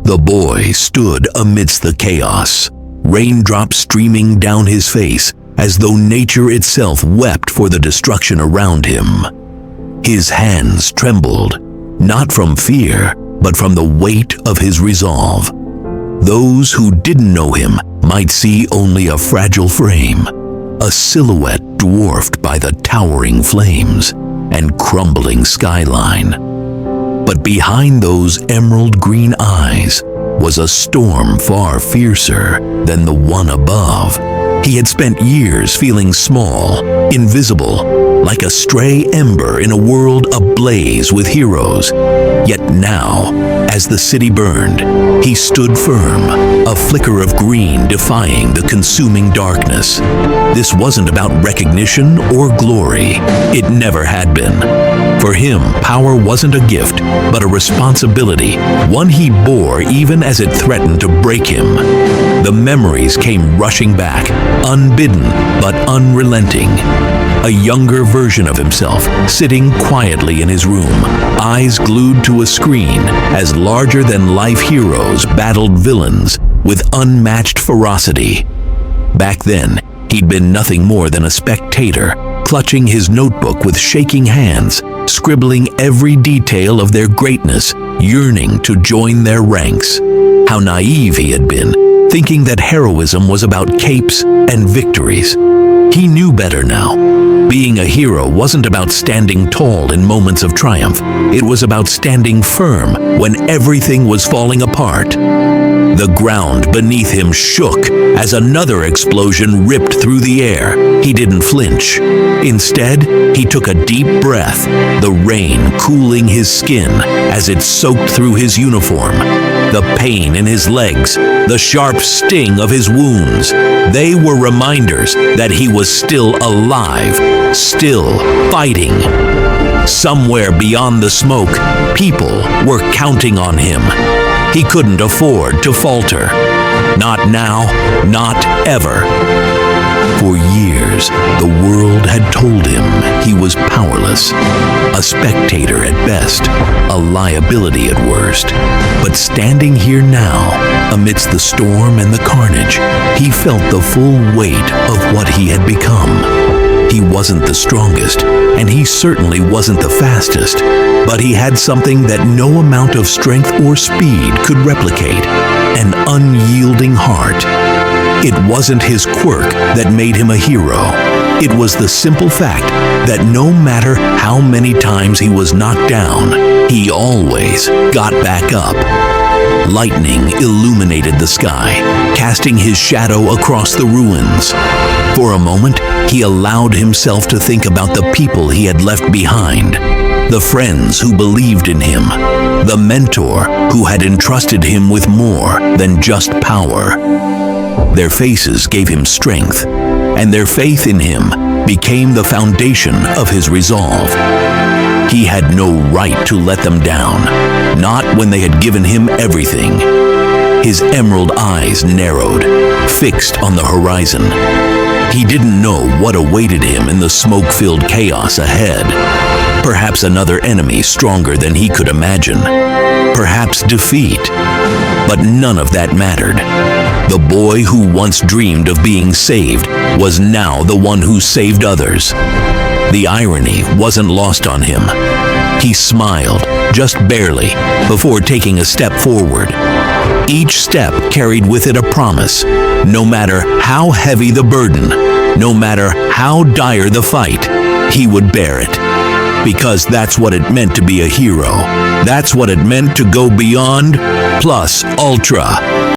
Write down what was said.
The boy stood amidst the chaos, raindrops streaming down his face as though nature itself wept for the destruction around him. His hands trembled, not from fear, but from the weight of his resolve. Those who didn't know him might see only a fragile frame, a silhouette dwarfed by the towering flames and crumbling skyline. But behind those emerald green eyes was a storm far fiercer than the one above. He had spent years feeling small, invisible, like a stray ember in a world ablaze with heroes. Yet now, as the city burned, he stood firm, a flicker of green defying the consuming darkness. This wasn't about recognition or glory. It never had been. For him, power wasn't a gift, but a responsibility, one he bore even as it threatened to break him. The memories came rushing back, unbidden but unrelenting. A younger version of himself, sitting quietly in his room, eyes glued to a screen as larger-than-life heroes battled villains with unmatched ferocity. Back then, he'd been nothing more than a spectator, clutching his notebook with shaking hands, scribbling every detail of their greatness, yearning to join their ranks. How naive he had been, thinking that heroism was about capes and victories. He knew better now. Being a hero wasn't about standing tall in moments of triumph. It was about standing firm when everything was falling apart. The ground beneath him shook as another explosion ripped through the air. He didn't flinch. Instead, he took a deep breath, the rain cooling his skin as it soaked through his uniform. The pain in his legs, the sharp sting of his wounds, they were reminders that he was still alive, still fighting. Somewhere beyond the smoke, people were counting on him. He couldn't afford to falter. Not now, not ever. For years, the world had told him he was powerless, a spectator at best, a liability at worst. But standing here now, amidst the storm and the carnage, he felt the full weight of what he had become. He wasn't the strongest, and he certainly wasn't the fastest, but he had something that no amount of strength or speed could replicate, an unyielding heart. It wasn't his quirk that made him a hero. It was the simple fact that no matter how many times he was knocked down, he always got back up. Lightning illuminated the sky, casting his shadow across the ruins. For a moment, he allowed himself to think about the people he had left behind, the friends who believed in him, the mentor who had entrusted him with more than just power. Their faces gave him strength, and their faith in him became the foundation of his resolve. He had no right to let them down, not when they had given him everything. His emerald eyes narrowed, fixed on the horizon. He didn't know what awaited him in the smoke-filled chaos ahead. Perhaps another enemy stronger than he could imagine. Perhaps defeat. But none of that mattered. The boy who once dreamed of being saved was now the one who saved others. The irony wasn't lost on him. He smiled, just barely, before taking a step forward. Each step carried with it a promise. No matter how heavy the burden, no matter how dire the fight, he would bear it. Because that's what it meant to be a hero. That's what it meant to go beyond, plus ultra.